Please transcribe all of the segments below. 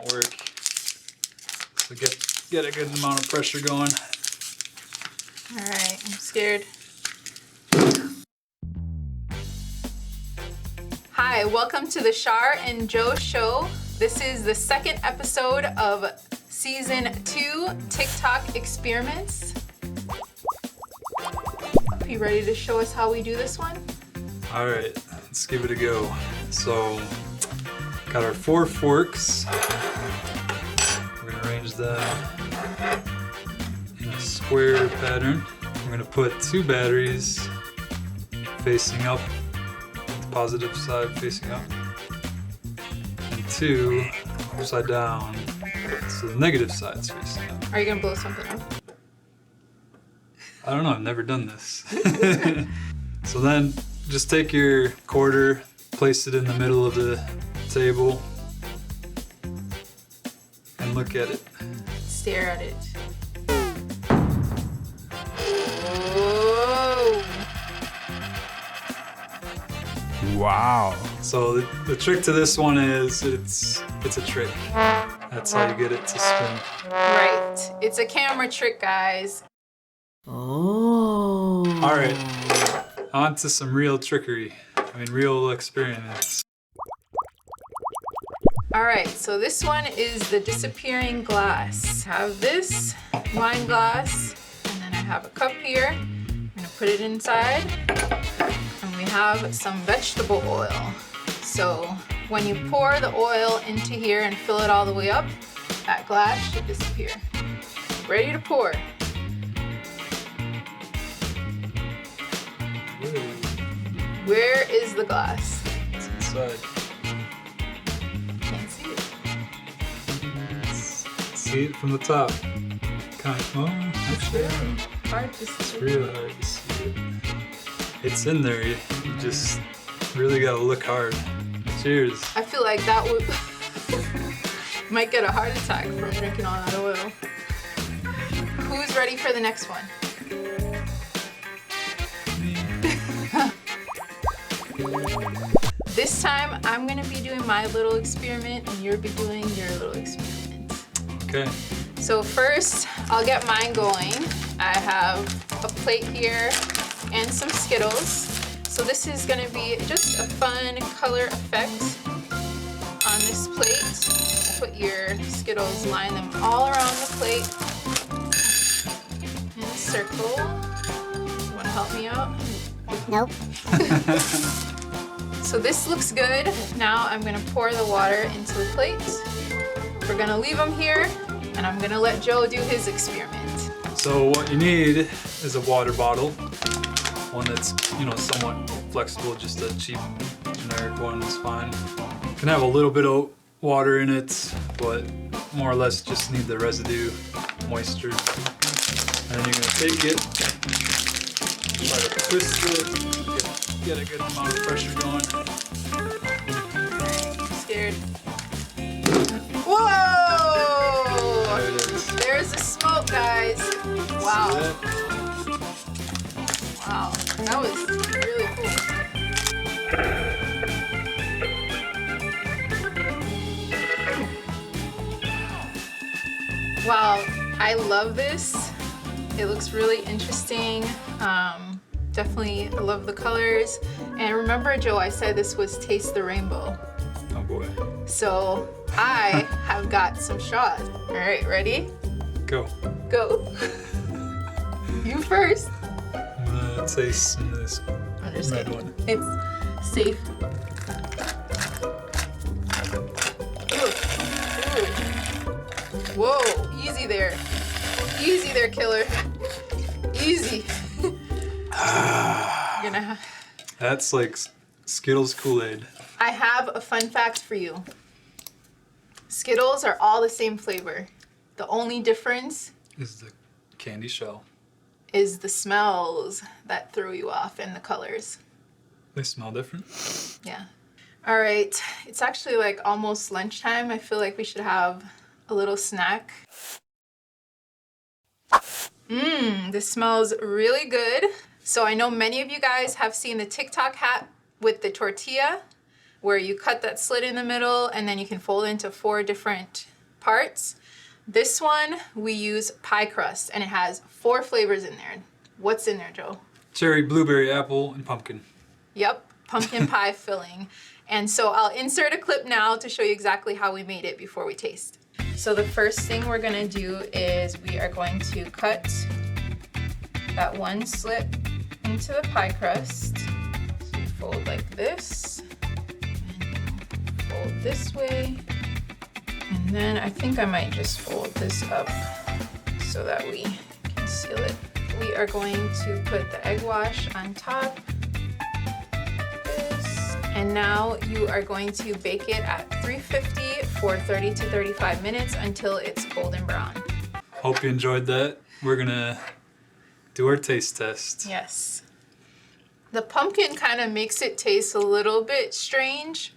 Work. So get a good amount of pressure going. All right, I'm scared. Hi, welcome to the Shar and Joe Show. This is the second episode of season 2 TikTok experiments. Are you ready to show us how we do this one? All right, let's give it a go. So, got our 4 forks. We're gonna arrange them in a square pattern. We're gonna put 2 batteries facing up, the positive side facing up, and 2 upside down, so the negative side's facing up. Are you gonna blow something up? I don't know, I've never done this. So then, just take your quarter, place it in the middle of the table, and look at it. Stare at it. Whoa! Wow. So the trick to this one is it's a trick. That's how you get it to spin. Right. It's a camera trick, guys. Oh. All right, on to some real trickery. I mean, real experiments. All right, so this one is the disappearing glass. I have this wine glass, and then I have a cup here. I'm gonna put it inside, and we have some vegetable oil. So when you pour the oil into here and fill it all the way up, that glass should disappear. Ready to pour. Where is the glass? It's inside. Can't see it. See it from the top. Kind of, actually, Hard to it's see. really hard to see it. It's in there. You just really gotta look hard. Cheers. I feel like that would might get a heart attack from drinking all that oil. Who's ready for the next one? This time I'm gonna be doing my little experiment and you'll be doing your little experiment. Okay. So first, I'll get mine going. I have a plate here and some Skittles. So this is gonna be just a fun color effect on this plate. Put your Skittles, line them all around the plate in a circle. You wanna help me out? Nope. So this looks good. Now I'm gonna pour the water into the plate. We're gonna leave them here, and I'm gonna let Joe do his experiment. So what you need is a water bottle. One that's, somewhat flexible, just a cheap generic one is fine. You can have a little bit of water in it, but more or less just need the residue, moisture. And then you're gonna take it, try to twist it, get a good amount of pressure going. I'm scared. Whoa! There it is. There's the smoke, guys. Wow. See that? Wow. That was really cool. Wow, I love this. It looks really interesting. Definitely love the colors. And remember, Joe, I said this was Taste the Rainbow. Oh boy. So I have got some shots. All right, ready? Go. Go. You first. I'm gonna taste some of this I'm just red kidding. one. It's safe. Ooh. Whoa, easy there. Easy there, killer. Easy. You're gonna have... That's like Skittles Kool-Aid. I have a fun fact for you. Skittles are all the same flavor. The only difference Is the candy shell. is the smells that throw you off and the colors. They smell different. Yeah. All right, it's actually like almost lunchtime. I feel like we should have a little snack. This smells really good. So I know many of you guys have seen the TikTok hat with the tortilla, where you cut that slit in the middle and then you can fold it into 4 different parts. This one, we use pie crust, and it has 4 flavors in there. What's in there, Joe? Cherry, blueberry, apple, and pumpkin. Yep, pumpkin pie filling. And so I'll insert a clip now to show you exactly how we made it before we taste. So the first thing we're gonna do is we are going to cut that 1 slit into the pie crust. So you fold like this, and fold this way. And then I think I might just fold this up so that we can seal it. We are going to put the egg wash on top. This. And now you are going to bake it at 350 for 30 to 35 minutes until it's golden brown. Hope you enjoyed that. We're gonna do our taste test. Yes. The pumpkin kind of makes it taste a little bit strange,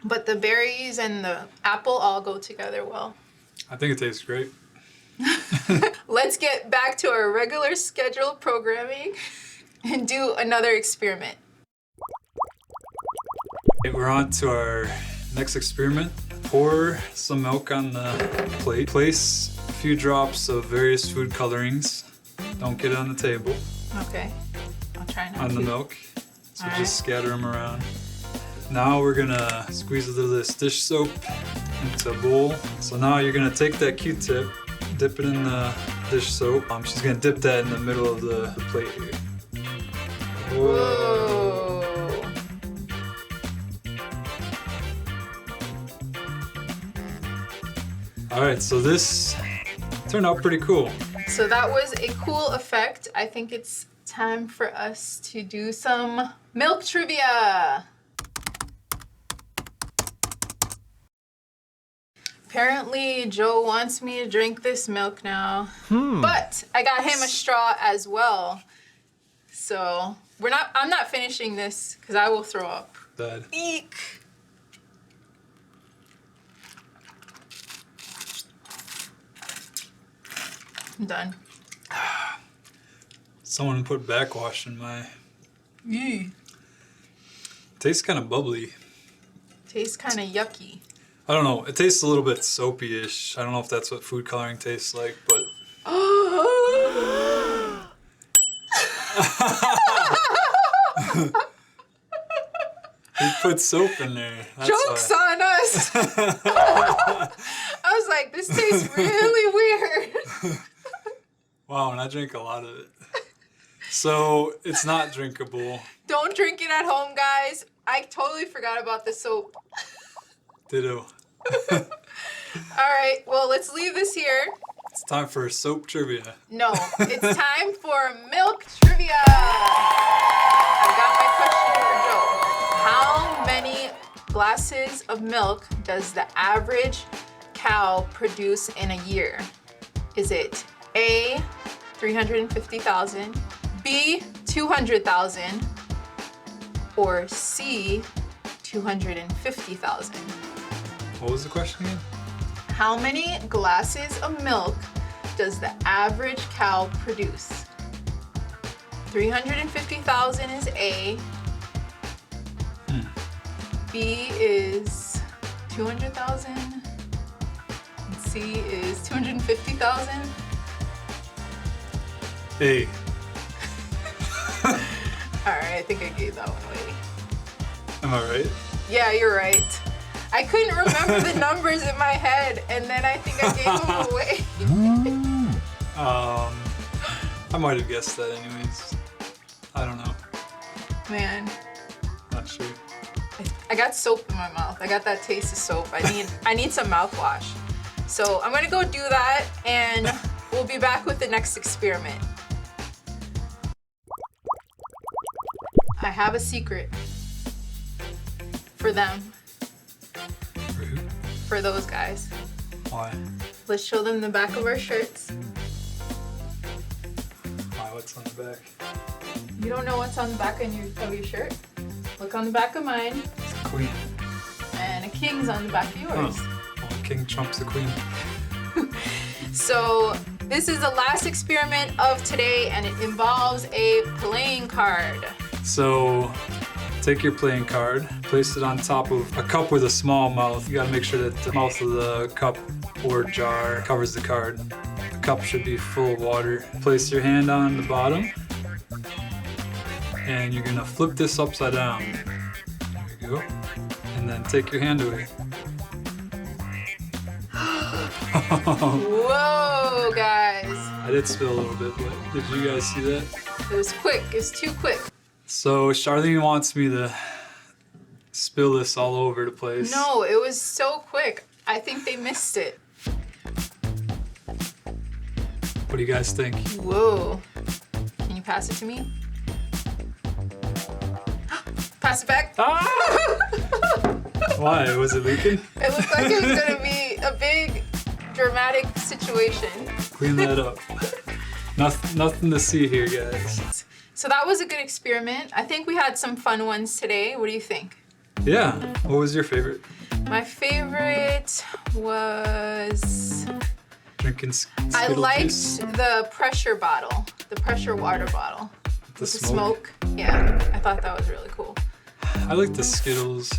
but the berries and the apple all go together well. I think it tastes great. Let's get back to our regular scheduled programming and do another experiment. Okay, we're on to our next experiment. Pour some milk on the plate. Place a few drops of various food colorings. Don't get it on the table. Okay, I'll try not on to. the milk. So All just right. scatter them around. Now we're gonna squeeze a little of this dish soap into a bowl. So now you're gonna take that Q-tip, dip it in the dish soap. She's gonna dip that in the middle of the plate here. Whoa. All right, so this turned out pretty cool. So that was a cool effect. I think it's time for us to do some milk trivia. Apparently, Joe wants me to drink this milk now, but I got him a straw as well. So I'm not finishing this because I will throw up. Dad. Eek. I'm done. Someone put backwash in my. Eee. Tastes kind of bubbly. Tastes kind of yucky. I don't know. It tastes a little bit soapy-ish. I don't know if that's what food coloring tastes like, but. He put soap in there. That's Joke's why. on us. I was like, this tastes really weird. Wow, and I drink a lot of it. So it's not drinkable. Don't drink it at home, guys. I totally forgot about the soap. Ditto. All right, well, let's leave this here. It's time for soap trivia. No, it's time for milk trivia. I've got my question for Joe. How many glasses of milk does the average cow produce in a year? Is it A, 350,000, B, 200,000, or C, 250,000? What was the question again? How many glasses of milk does the average cow produce? 350,000 is A. B is 200,000. And C is 250,000. A. All right, I think I gave that one away. Am I right? Yeah, you're right. I couldn't remember the numbers in my head, and then I think I gave them away. I might have guessed that anyways. I don't know. Man, Not sure. I got soap in my mouth. I got that taste of soap. I need some mouthwash. So I'm gonna go do that, and we'll be back with the next experiment. I have a secret for them, For who? for those guys. Why? Let's show them the back of our shirts. Why? What's on the back? You don't know what's on the back of your shirt? Look on the back of mine, It's a queen. and a king's on the back of yours. Well, king trumps the queen. So this is the last experiment of today, and it involves a playing card. So Take your playing card, place it on top of a cup with a small mouth. You gotta make sure that the mouth of the cup or jar covers the card. The cup should be full of water. Place your hand on the bottom, and you're gonna flip this upside down. There you go. And then take your hand away. Whoa, guys. I did spill a little bit, but did you guys see that? It was quick. It was too quick. So Charlene wants me to spill this all over the place. No, it was so quick. I think they missed it. What do you guys think? Whoa. Can you pass it to me? Pass it back. Ah! Why? Was it leaking? It looked like it was going to be a big dramatic situation. Clean that up. Nothing to see here, guys. So that was a good experiment. I think we had some fun ones today. What do you think? Yeah. What was your favorite? My favorite was... Drinking Skittle I liked juice? the pressure bottle, the pressure water bottle. The With smoke? Yeah, I thought that was really cool. I like the Skittles.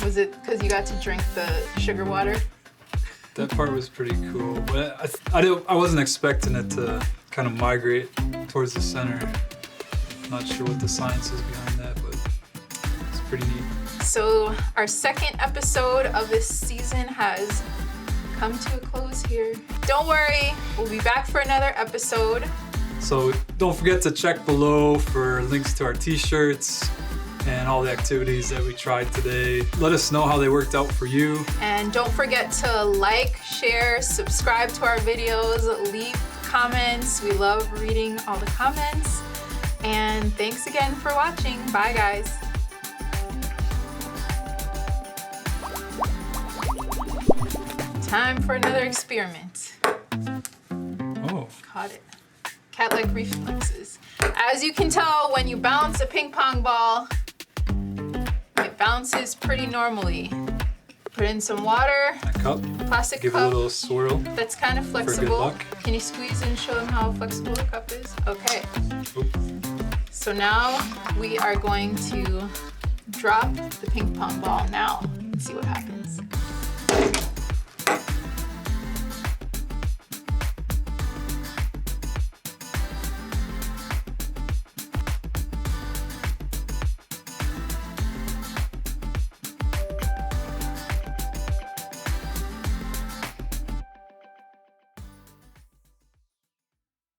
Was it because you got to drink the sugar water? That part was pretty cool, but I wasn't expecting it to kind of migrate towards the center. Not sure what the science is behind that, but it's pretty neat. So our second episode of this season has come to a close here. Don't worry, we'll be back for another episode. So don't forget to check below for links to our t-shirts and all the activities that we tried today. Let us know how they worked out for you. And don't forget to like, share, subscribe to our videos, leave comments. We love reading all the comments. And thanks again for watching. Bye, guys. Time for another experiment. Oh. Caught it. Cat-like reflexes. As you can tell, when you bounce a ping pong ball, it bounces pretty normally. Put in some water, A cup. plastic Give it a cup little swirl. that's kind of good flexible. luck. Can you squeeze and show them how flexible the cup is? Okay. Oop. So now we are going to drop the ping pong ball now and see what happens.